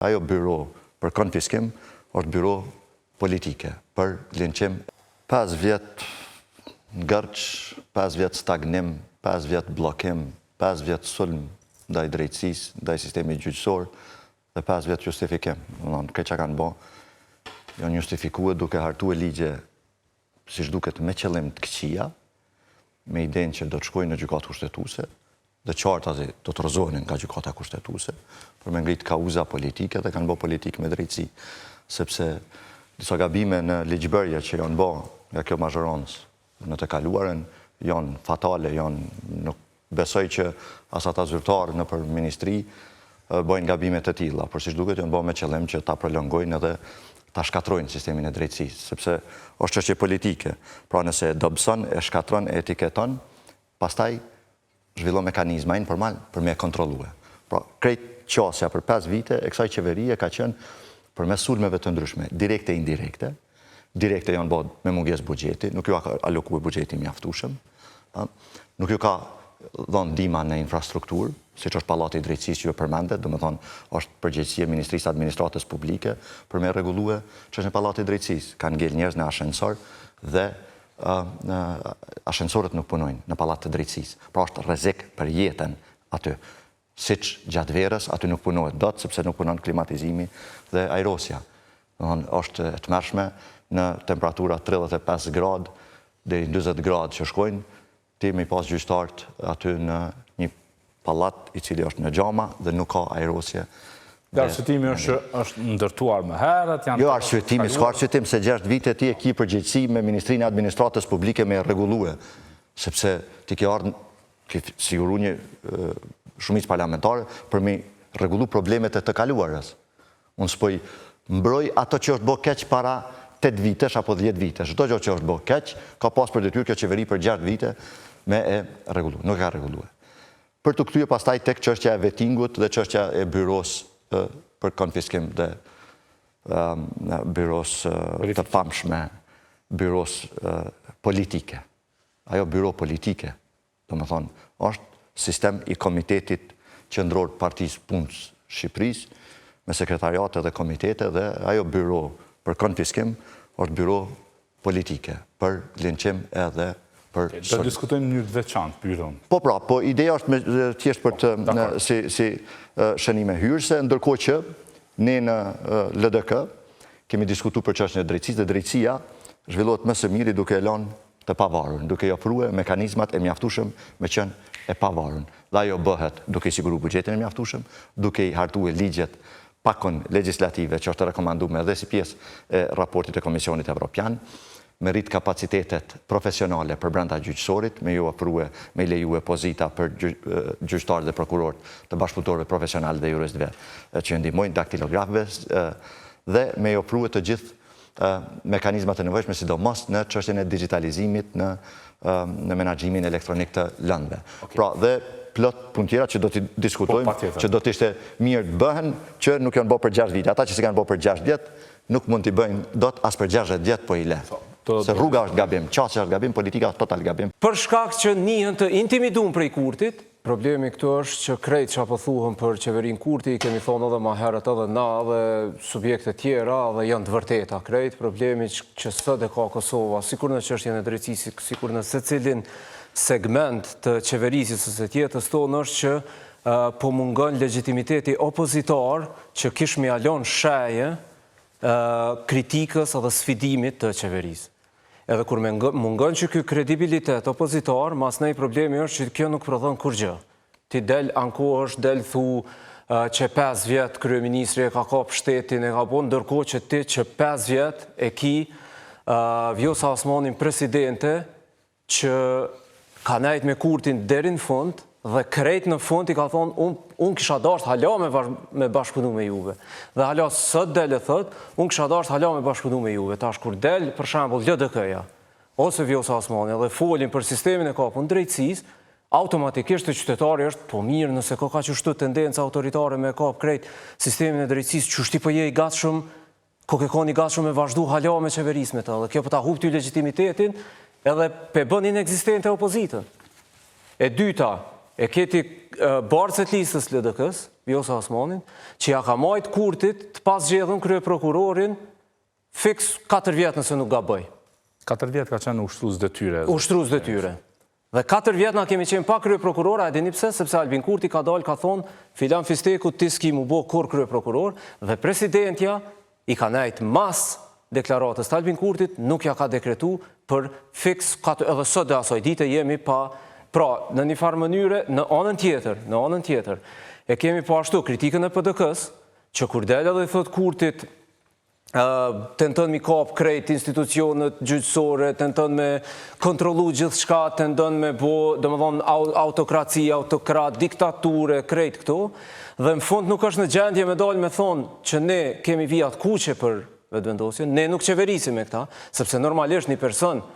Ajo byro për konfiskim është byro politike, për linqim. 5 vjet ngërç, 5 vjet stagnim, 5 vjet blokim, 5 vjet sulm ndaj drejtësisë, ndaj sistemi gjyqësor dhe 5 vjet justifikim. Këtë që kanë bo, janë justifikuar duke hartuar ligje si duket me qëllim të këqija, me idenë që do të shkojnë në gjykatë kushtetuese, dhe qartazi do të rrëzohen nga gjykata kushtetuese, për me ngritë kauza politike dhe kanë bo politikë me drejtësi, sepse disa gabime në ligjbërje që janë bo nga kjo mazhoroncë në të kaluarën, janë fatale, nuk besoj që as ata zyrtarë në për ministri bojnë gabimet të tilla, por siç duket janë bo me qëllim që ta prolongojnë edhe ta shkatrojnë sistemin e drejtësisë, sepse është çështje politike. Pra nëse dobëson, e shkatron, e etiketon, pastaj zhvillon mekanizma informal për me kontrollue. Pra, krejt qasja për 5 vite e kësaj qeverie ka qenë përmes sulmeve të ndryshme, direkte e indirekte. Direkte janë bod me mungesë buxheti, nuk ju ka alokuar buxheti mjaftueshëm, nuk ju ka dhënë ndihma në infrastrukturë, siç është Pallati i Drejtësisë që ju përmendet, domethënë është përgjegjësia e Ministrisë Administratës Publike për me rregullue çështën e Pallatit të Drejtësisë. Kanë ngel njerëz në ashensor dhe ashensorët nuk punojnë në Pallat të Drejtësisë. Pra është rrezik për jetën aty. Siç gjatë verës aty nuk punohet dot sepse nuk punon klimatizimi dhe ajrosja. Domethënë është e tmerrshme në temperatura 35 gradë deri në 40 gradë që shkojnë, ti me pas gjyqtarët aty në një pallat i cili është në xhama dhe nuk ka ajrosje. Dhe arsyetimi është ndërtuar më herët? Jo arsyetimi, s'ka arsyetim se 6 vite ti e ki përgjegjësi me Ministrinë e Administratës Publike me rregullue, sepse ti ke ardhur siguru një shumicë parlamentare për me rregullu problemet e të kaluarës. Unë s'poj mbroj ato që është bo keq para 8 vitesh apo 10 vitesh. Çdo gjë që është bo keq, ka pas për detyrë kjo qeveri për 6 vite me e rregullu. Nuk e ka rregullue. Për të kthyer pastaj tek çështja e vettingut dhe çështja e byros për konfiskim dhe byros të pamshme, byros politike. Ajo byro politike, domethënë, është sistem i Komitetit Qendror të Partisë Punës Shqipërisë, me sekretariate dhe komitete, dhe ajo byro për konfiskim është byro politike, për linqim edhe për... Do diskutojmë në mënyrë të veçantë byron. Po pra, po ideja është thjesht për të si shënime hyrëse, ndërkohë që ne në LDK kemi diskutuar për çështjen e drejtësisë dhe drejtësia zhvillohet më së miri duke e lënë të pavarur, duke i ofruar mekanizmat e mjaftueshëm me qenë e pavarur. Dhe ajo bëhet duke i siguruar buxhetin e mjaftueshëm, duke i hartuar ligjet pakon legislative që është rekomanduar edhe si pjesë e raportit të Komisionit Evropian, me rrit kapacitetet profesionale për brenda gjyqësorit, me ju ofrue, me lejue pozita për gjyqtarë dhe prokurorët të bashkëpunëtorëve profesional dhe juristëve që ndihmojnë daktilografëve dhe me ju ofrue të gjithë mekanizmat e nevojshme, sidomos në çështjen e digitalizimit në menaxhimin elektronik të lëndëve. Pra dhe plot punë tjera që do t'i diskutojmë, që do t'ishte mirë të bëhen, që nuk janë bërë për 6 vite. Ata që si kanë bërë për 6 vjet, nuk mund t'i bëjnë dot as për 60 vjet, po i le. Se rruga është gabim, qasja është gabim, politika është total gabim. Për shkak që njihen të intimiduar prej Kurtit, problemi këtu është që krejt që apo thuhen për qeverinë Kurti, kemi thonë edhe më herët edhe na dhe subjekte tjera dhe janë të vërteta krejt. Problemi që sot e ka Kosova, sikur në çështjen e drejtësisë, sikur në secilin segment të qeverisjes së së tjetës tonë është që po mungon legitimiteti opozitar që kish me alon sheje kritikës edhe sfidimit të qeverisë. Edhe kur mungon që ky kredibilitet opozitar, mas nej problemi është që kjo nuk prodhon kur gjë. Ti del ankohesh, del thu që 5 vjet kryeministri e ka kap shtetin, e ka bon, ndërkohë që ti që 5 vjet e ki Vjosa Osmanin presidente që ka nejt me Kurtin deri në fund dhe krejt në fund i ka thonë unë kisha dasht hala me bashkëpunu me juve. Dhe hala sot del e thët, unë kisha dasht hala me bashkëpunu me juve. Tash kur del, për shembull, LDK-ja, ose Vjosa Osmani, dhe folin për sistemin e kapun drejtësisë, automatikisht të qytetari është po mirë nëse ka qështu tendenca autoritare me kap krejt sistemin e drejtësisë, qështi po je i gatshëm, ko ke koni gatshëm me vazhdu hala me qeverisme të, dhe kjo po ta hup ty legitimitetin edhe pe bën inexistente opozitën. E dyta, e keti barcet listës LDK-s, Vjosa Osmanin, që ja ka majt Kurtit të pas gjedhën krye prokurorin fiks 4 vjetë nëse nuk gaboj. 4 vjetë ka qenë ushtrues detyre. Ushtrues detyre. Dhe 4 vjetë na kemi qenë pa krye prokurora, e dini pse, sepse Albin Kurti ka dalë ka thonë Filan Fisteku ti s'ki mu bo kur krye prokuror, dhe presidentja i ka nejt mas deklaratës të Albin Kurtit, nuk ja ka dekretu për fiks, edhe sot dhe asoj dite jemi pa, pra në një farë mënyre, në anën tjetër, e kemi po ashtu kritikën e PDK-s, që kur del edhe i thot Kurtit, tenton mi kap krejt institucionet gjyqësore, tenton me kontrolu gjithë shka, tenton me bo, dhe më thonë, autokraci, autokrat, diktature, krejt këto, dhe në fund nuk është në gjendje me dalë me thonë që ne kemi vijat kuqe për vetëvendosjen, ne nuk qeverisim me këta, sepse normalisht një person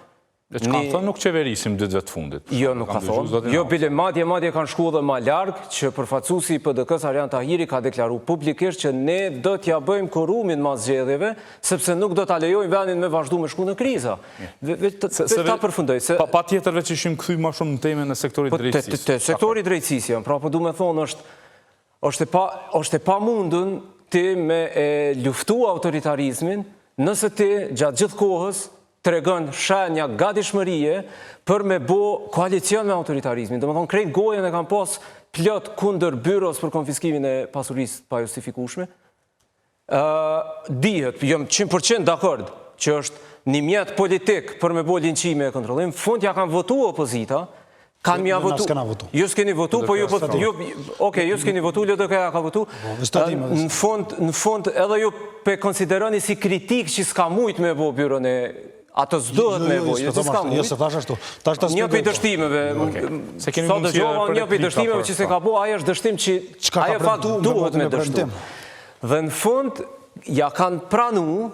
Dhe që kanë thënë nuk qeverisim dytë vetë fundit. Jo, nuk ka thonë. Jo, bile madje kanë shku dhe ma largë, që përfaqësuesi i PDK-s Arjan Tahiri ka deklaru publikisht që ne do t'ja bëjmë korumin mas zgjedhjeve, sepse nuk do t'a lejojmë vendin me vazhdu me shku në kriza. Ta përfundoj. Pa tjetër veç ishim këthy ma shumë në teme në sektorit drejtësisë. Te sektori drejtësisë, pra po du me thonë është e pa mundun ti me luftu autoritarizmin, nëse ti gjatë gjithë kohës tregon shenja gatishmërie për me bo koalicion me autoritarizmin. Dhe më thonë, krejt gojen e kam pas plot kundër byros për konfiskimin e pasurisë pa justifikueshme. Dihet, jam 100% dakord që është një mjet politik për me bo linqime e kontrollim. Fund ja kanë votu opozita, kanë mja votu. Ju s'keni votu, po ju ju s'keni votu, LDK-ja ka votu. Në fund edhe ju pe konsideroni si kritik që s'ka mujt me bo byron e ato s'dohet me bojë, që s'ka mujt. Një për dështimeve, sa dëgjova, një për dështimeve që se ka bo, ajo është dështim që ajo fakt duhet me dështu. Dhe në fund, ja kanë pranu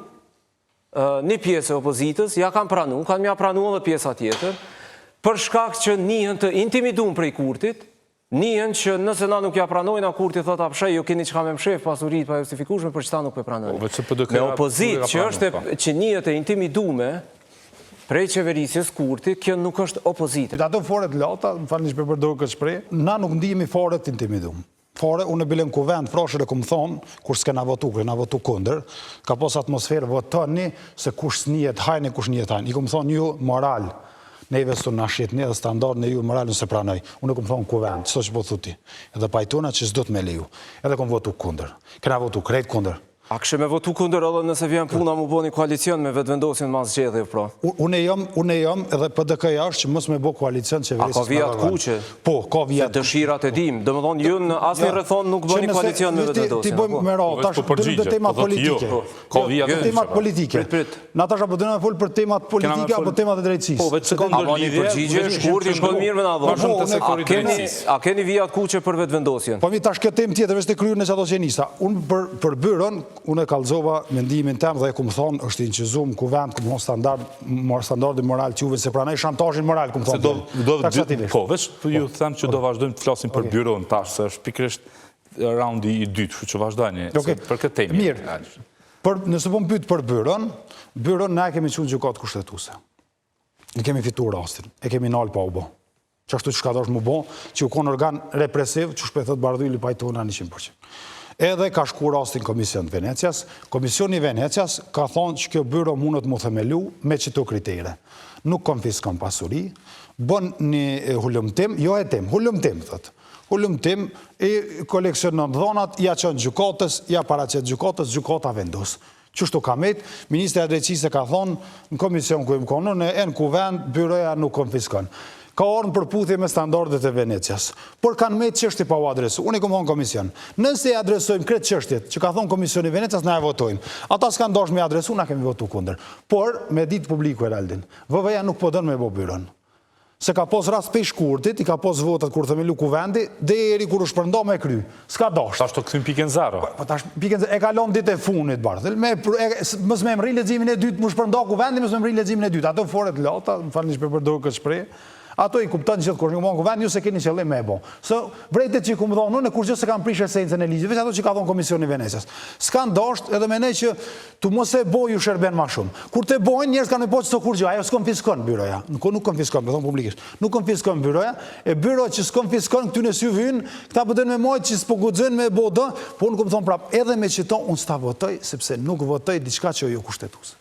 një pjesë e opozitës, ja kanë mja pranu edhe pjesa tjetër, për shkak që njën të intimidum prej Kurtit, njën që nëse na nuk ja pranojnë, a Kurti thot apshej, ju keni qka me mshef pasurit pa justifikueshme, për që ta nuk pe pranojnë. Me opozit që njët e intimidume prej qeverisjes Kurti, kjo nuk është opozite. Ato foret lata, më falni që përdojë këtë shprej, na nuk ndihemi foret intimidum. Fore, unë e bilen kuvend, frashër e këmë thonë, kur s'kena votu, kërë na votu kunder, ka pos atmosferë votoni se kush s'njet hajnë e kush njet hajnë. I këmë thonë ju moral, neve së në shqitni edhe standard në ju moral nëse pranoj. Unë e këmë thonë kuvend, qëto që po thuti. Edhe pajtuna që s'do të me leju. Edhe këmë votu kunder. Kena votu krejt kunder. A kështë me votu kunder edhe nëse vjen puna mu bo një koalicion me vetëvendosjen mas zgjedhje, pra? Unë e jam edhe PDK-ja është që mos me bo koalicion qeverisë. A ka vijat kuqe? Po, ka vijat. Se dëshirat e dim. Dë më thonë, ju në asë një rëthon nuk bëni koalicion me vetëvendosjen. Ti bojmë me ra, tash dëmë dhe temat politike. Ka vijat kuqe. Temat politike. Na tash apo dëmë me full për temat politike apo temat e drejtësisë. Po, vetë se kondër lidhje, a keni vijat kuqe për vetëvendosjen? Po mi tash këtë temë tjetër, veç të kryrën e që ato qenista. Unë për byron, unë e kalzova mendimin tem dhe e kumë thonë, është inqizum, kuvend, kumë thonë standardi moral që juve se pranaj shantajin moral, kumë thonë. Po, veç ju them që do vazhdojmë të flasim për byron tash, se është pikrisht raundi i dytë, që vazhdojnë për këtë temi. Mirë, nëse po më pytë për byron ne kemi qenë gjykatë kushtetuse. Ne kemi fitur rastin, e kemi nalë pa u bo. Që ashtu që ka dosh mu bo, që u konë organ represiv, që shpethët bardhulli pajtona 100%. Edhe ka shku rastin Komision të Venecias. Komisioni Venecias ka thonë që kjo byro mundet mu themelu me qëto kritere. Nuk konfiskon pasuri, bën një hullumtim, jo e tim, hullumtim, thëtë. Hullumtim, i koleksionon dhonat, ja qënë gjukatës, ja paracet gjukatës, gjukata vendos. Qështu ka met, Ministre e Drejtësisë ka thonë, në komision ku im konën, e në kuvend, byroja nuk konfiskon. Ka orën përputhje me standardet e Venecias. Por kanë me qështje pa u adresu. Unë i këmë thonë komision. Nëse e adresojmë kretë qështjet që ka thonë komisioni Venecias, na e votojmë. Ata s'kanë dosh me adresu, na kemi votu kunder. Por, me ditë publiku e raldin, VV-ja nuk po dënë me bo byron. Se ka pos rast pe shkurtit, i ka pos votat kur themelu kuvendi, dhe eri kur u shpërnda me kry. S'ka dosh. Tash të këthym piken zero. E kalon dit e funit, barë. Mës me mri leximin e dytë, mu shpërnda kuvendi, mës me mri leximin e dytë. Ato foret lata, më falni që përdojë këtë shprej. Ato i kupton gjithë kur një mon kuvend, ju se keni qëllim me e bo. Së vrejtet që i kumë dhonë, në kur gjithë se kam prish esencën e ligjit, veç ato që ka thonë Komisioni Venecias. S'kan dasht edhe me ne që tu mos e boj ju shërben ma shumë. Kur te bojnë, njerës kanë me po që të kur gjë, ajo s'konfiskon byroja. Nuk konfiskon, me thonë publikisht. Nuk konfiskon byroja, e byro që s'konfiskon këty në sy vynë, këta pëtën me mojtë që s'po guxojnë me e bo dë, po unë këmë thonë prap, edhe me që to, unë s'ta votoj, sepse nuk votoj diçka që jo kushtetues.